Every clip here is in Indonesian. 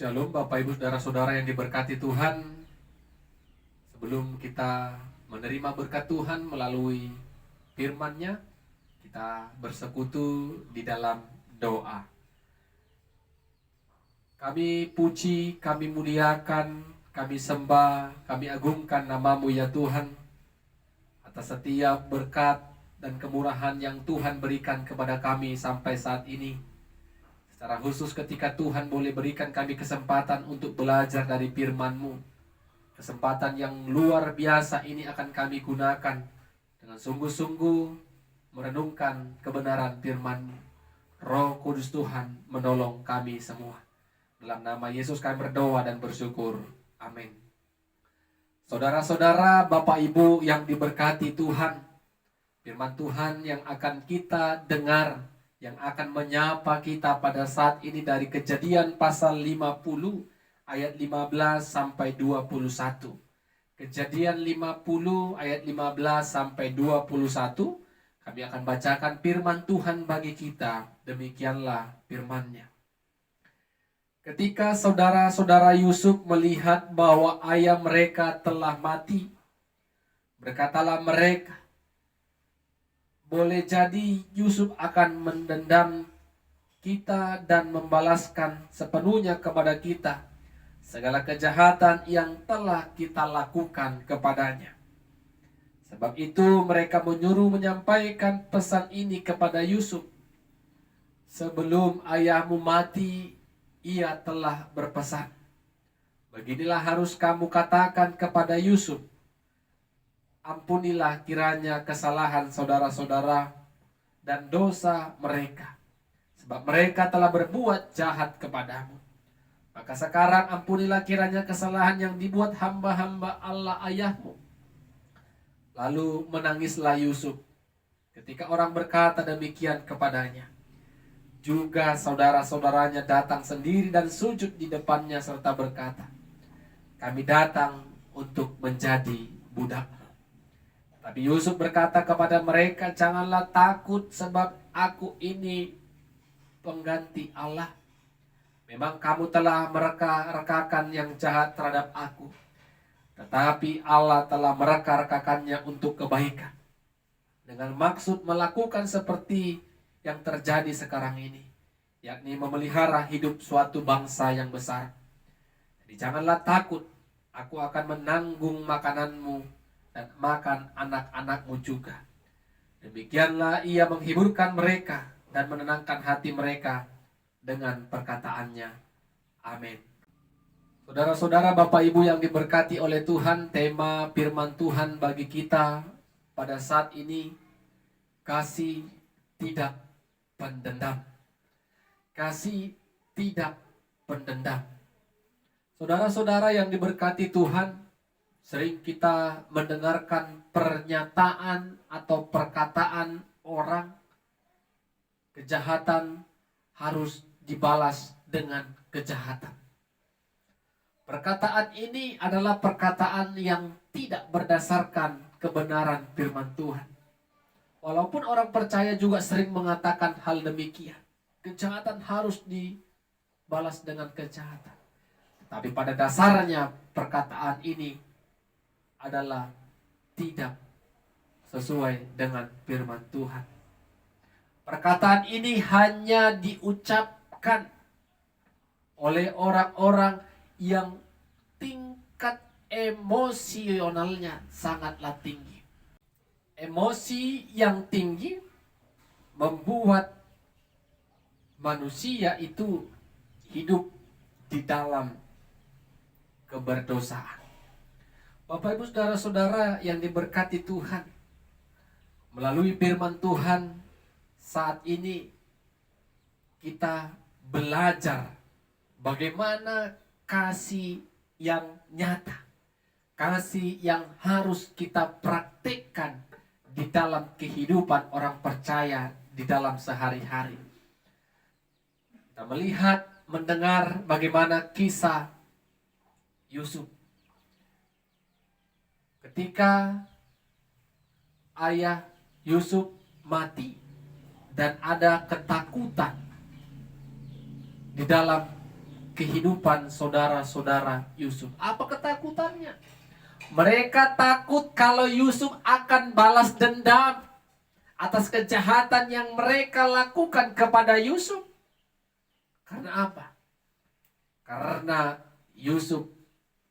Shalom Bapak Ibu Saudara-saudara yang diberkati Tuhan. Sebelum kita menerima berkat Tuhan melalui firman-Nya, kita bersekutu di dalam doa. Kami puji, kami muliakan, kami sembah, kami agungkan nama-Mu ya Tuhan, atas setiap berkat dan kemurahan yang Tuhan berikan kepada kami sampai saat ini. Secara khusus ketika Tuhan boleh berikan kami kesempatan untuk belajar dari firman-Mu. Kesempatan yang luar biasa ini akan kami gunakan dengan sungguh-sungguh merenungkan kebenaran firman-Mu. Roh Kudus Tuhan menolong kami semua. Dalam nama Yesus kami berdoa dan bersyukur. Amin. Saudara-saudara, Bapak Ibu yang diberkati Tuhan, firman Tuhan yang akan kita dengar, yang akan menyapa kita pada saat ini dari Kejadian pasal 50 ayat 15 sampai 21. Kejadian 50 ayat 15 sampai 21. Kami akan bacakan firman Tuhan bagi kita. Demikianlah firman-Nya. Ketika saudara-saudara Yusuf melihat bahwa ayah mereka telah mati, berkatalah mereka, boleh jadi Yusuf akan mendendam kita dan membalaskan sepenuhnya kepada kita segala kejahatan yang telah kita lakukan kepadanya. Sebab itu mereka menyuruh menyampaikan pesan ini kepada Yusuf. Sebelum ayahmu mati, ia telah berpesan, beginilah harus kamu katakan kepada Yusuf, ampunilah kiranya kesalahan saudara-saudara dan dosa mereka, sebab mereka telah berbuat jahat kepadamu. Maka sekarang ampunilah kiranya kesalahan yang dibuat hamba-hamba Allah ayahmu. Lalu menangislah Yusuf ketika orang berkata demikian kepadanya. Juga saudara-saudaranya datang sendiri dan sujud di depannya serta berkata, kami datang untuk menjadi budak. Tapi Yusuf berkata kepada mereka, janganlah takut sebab aku ini pengganti Allah. Memang kamu telah mereka-rekakan yang jahat terhadap aku, tetapi Allah telah mereka-rekakannya untuk kebaikan, dengan maksud melakukan seperti yang terjadi sekarang ini, yakni memelihara hidup suatu bangsa yang besar. Jadi janganlah takut, aku akan menanggung makananmu dan makan anak-anakmu juga. Demikianlah ia menghiburkan mereka dan menenangkan hati mereka dengan perkataannya. Amin. Saudara-saudara, Bapak Ibu yang diberkati oleh Tuhan, tema firman Tuhan bagi kita pada saat ini, kasih tidak pendendam. Kasih tidak pendendam. Saudara-saudara yang diberkati Tuhan, sering kita mendengarkan pernyataan atau perkataan orang, kejahatan harus dibalas dengan kejahatan. Perkataan ini adalah perkataan yang tidak berdasarkan kebenaran firman Tuhan. Walaupun orang percaya juga sering mengatakan hal demikian. Kejahatan harus dibalas dengan kejahatan. Tapi pada dasarnya perkataan ini adalah tidak sesuai dengan firman Tuhan. Perkataan ini hanya diucapkan oleh orang-orang yang tingkat emosionalnya sangatlah tinggi. Emosi yang tinggi membuat manusia itu hidup di dalam keberdosaan. Bapak Ibu saudara-saudara yang diberkati Tuhan, melalui firman Tuhan saat ini kita belajar bagaimana kasih yang nyata, kasih yang harus kita praktikkan di dalam kehidupan orang percaya di dalam sehari-hari. Kita melihat, mendengar bagaimana kisah Yusuf. Ketika ayah Yusuf mati dan ada ketakutan di dalam kehidupan saudara-saudara Yusuf. Apa ketakutannya? Mereka takut kalau Yusuf akan balas dendam atas kejahatan yang mereka lakukan kepada Yusuf. Karena apa? Karena Yusuf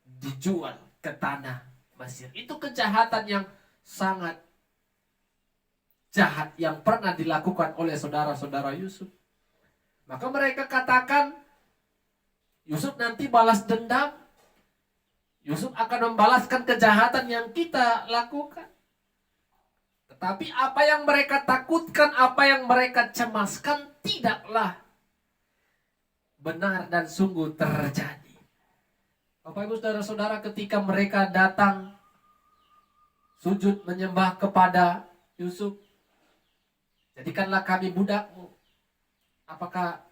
dijual ke tanah Mesir. Itu kejahatan yang sangat jahat yang pernah dilakukan oleh saudara-saudara Yusuf. Maka mereka katakan, Yusuf nanti balas dendam. Yusuf akan membalaskan kejahatan yang kita lakukan. Tetapi apa yang mereka takutkan, apa yang mereka cemaskan tidaklah benar dan sungguh terjadi. Bapak Ibu saudara-saudara, ketika mereka datang sujud menyembah kepada Yusuf, jadikanlah kami budakmu. Apakah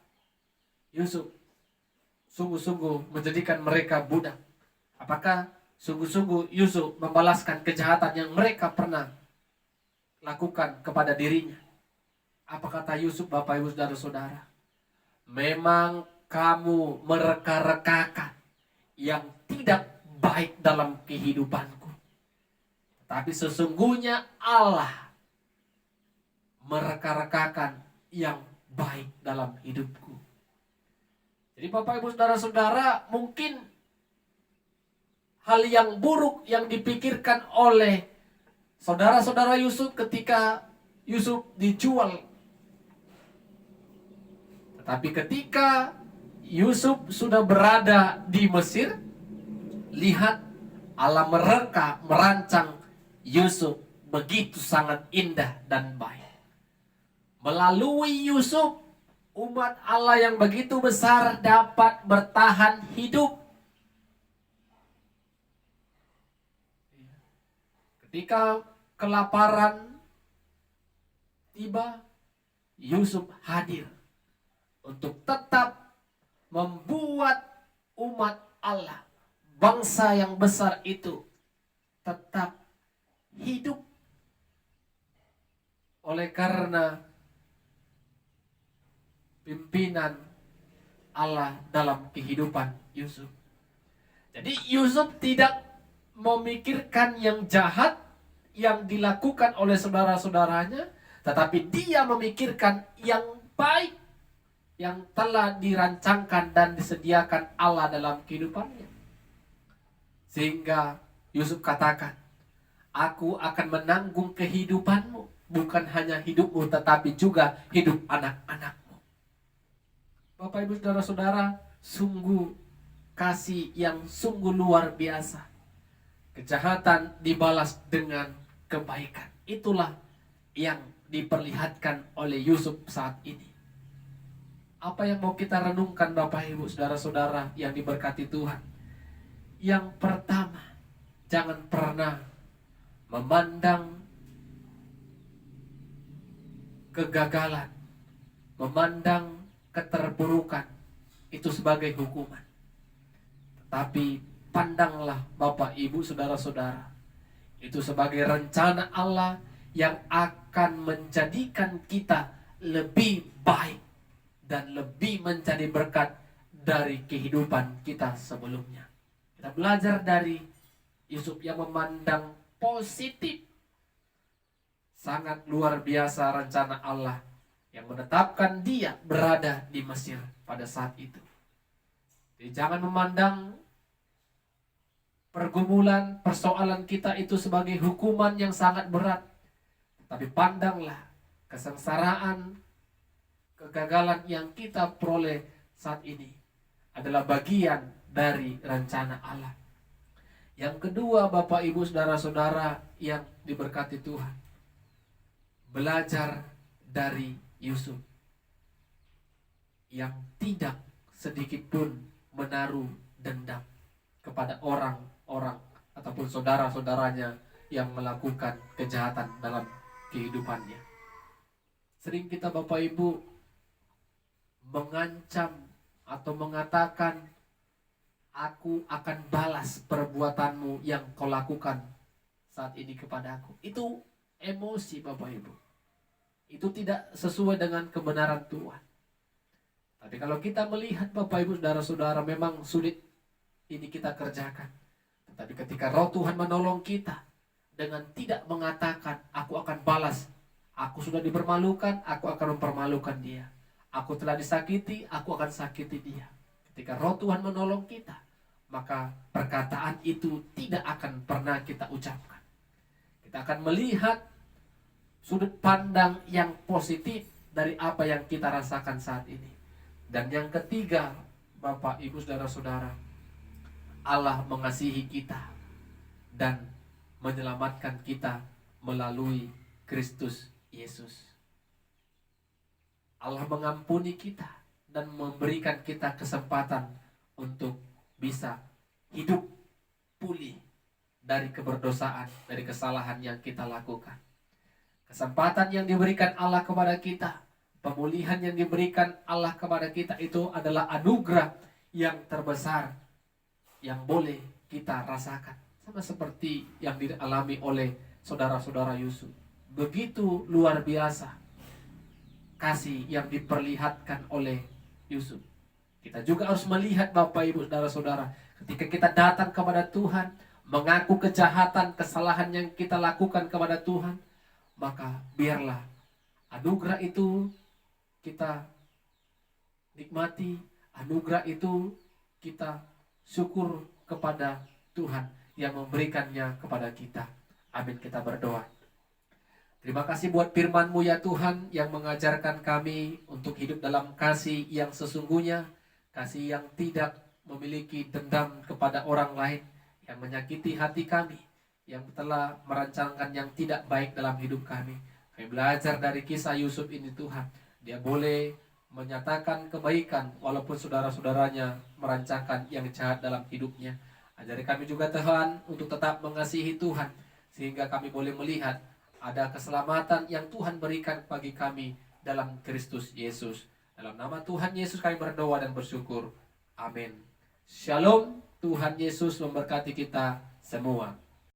Yusuf sungguh-sungguh menjadikan mereka budak? Apakah sungguh-sungguh Yusuf membalaskan kejahatan yang mereka pernah lakukan kepada dirinya? Apa kata Yusuf, Bapak Ibu saudara-saudara? Memang kamu mereka-rekakan yang tidak baik dalam kehidupanku. Tapi sesungguhnya Allah mereka-rekakan yang baik dalam hidupku. Jadi Bapak Ibu saudara-saudara, mungkin hal yang buruk yang dipikirkan oleh saudara-saudara Yusuf ketika Yusuf dijual. Tetapi ketika Yusuf sudah berada di Mesir, lihat Allah merancang Yusuf begitu sangat indah dan baik. Melalui Yusuf, umat Allah yang begitu besar dapat bertahan hidup. Ketika kelaparan tiba, Yusuf hadir untuk tetap membuat umat Allah, bangsa yang besar itu, tetap hidup. Oleh karena pimpinan Allah dalam kehidupan Yusuf. Jadi Yusuf tidak memikirkan yang jahat yang dilakukan oleh saudara-saudaranya, tetapi dia memikirkan yang baik yang telah dirancangkan dan disediakan Allah dalam kehidupannya. Sehingga Yusuf katakan, aku akan menanggung kehidupanmu, bukan hanya hidupmu tetapi juga hidup anak-anakmu. Bapak Ibu saudara-saudara, sungguh kasih yang sungguh luar biasa. Kejahatan dibalas dengan kebaikan. Itulah yang diperlihatkan oleh Yusuf saat ini. Apa yang mau kita renungkan Bapak Ibu saudara-saudara yang diberkati Tuhan? Yang pertama, jangan pernah memandang kegagalan, memandang keterpurukan itu sebagai hukuman. Tetapi pandanglah Bapak Ibu saudara-saudara, itu sebagai rencana Allah yang akan menjadikan kita lebih baik dan lebih menjadi berkat dari kehidupan kita sebelumnya. Kita belajar dari Yusuf yang memandang positif. Sangat luar biasa rencana Allah yang menetapkan dia berada di Mesir pada saat itu. Jadi jangan memandang pergumulan, persoalan kita itu sebagai hukuman yang sangat berat. Tapi pandanglah kesengsaraan, kegagalan yang kita peroleh saat ini adalah bagian dari rencana Allah. Yang kedua, Bapak Ibu saudara-saudara yang diberkati Tuhan, belajar dari Yusuf yang tidak sedikit pun menaruh dendam kepada orang-orang ataupun saudara-saudaranya yang melakukan kejahatan dalam kehidupannya. Sering kita Bapak Ibu mengancam atau mengatakan, aku akan balas perbuatanmu yang kau lakukan saat ini kepada aku. Itu emosi Bapak Ibu. Itu tidak sesuai dengan kebenaran Tuhan. Tapi kalau kita melihat Bapak Ibu Saudara-saudara, memang sulit ini kita kerjakan. Tetapi ketika Roh Tuhan menolong kita dengan tidak mengatakan, aku akan balas, aku sudah dipermalukan, aku akan mempermalukan dia. Aku telah disakiti, aku akan sakiti dia. Ketika Roh Tuhan menolong kita, maka perkataan itu tidak akan pernah kita ucapkan. Kita akan melihat sudut pandang yang positif dari apa yang kita rasakan saat ini. Dan yang ketiga, Bapak, Ibu, Saudara-saudara, Allah mengasihi kita dan menyelamatkan kita melalui Kristus Yesus. Allah mengampuni kita dan memberikan kita kesempatan untuk bisa hidup pulih dari keberdosaan, dari kesalahan yang kita lakukan. Kesempatan yang diberikan Allah kepada kita, pemulihan yang diberikan Allah kepada kita itu adalah anugerah yang terbesar yang boleh kita rasakan. Sama seperti yang dialami oleh saudara-saudara Yusuf. Begitu luar biasa kasih yang diperlihatkan oleh Yusuf. Kita juga harus melihat Bapak Ibu Saudara-saudara, ketika kita datang kepada Tuhan, mengaku kejahatan, kesalahan yang kita lakukan kepada Tuhan, maka biarlah anugerah itu kita nikmati, anugerah itu kita syukur kepada Tuhan yang memberikannya kepada kita. Amin, kita berdoa. Terima kasih buat firman-Mu ya Tuhan, yang mengajarkan kami untuk hidup dalam kasih yang sesungguhnya, kasih yang tidak memiliki dendam kepada orang lain, yang menyakiti hati kami, yang telah merancangkan yang tidak baik dalam hidup kami. Kami belajar dari kisah Yusuf ini Tuhan, dia boleh menyatakan kebaikan walaupun saudara-saudaranya merancangkan yang jahat dalam hidupnya. Ajari kami juga Tuhan untuk tetap mengasihi Tuhan, sehingga kami boleh melihat ada keselamatan yang Tuhan berikan bagi kami dalam Kristus Yesus. Dalam nama Tuhan Yesus kami berdoa dan bersyukur. Amin. Shalom. Tuhan Yesus memberkati kita semua.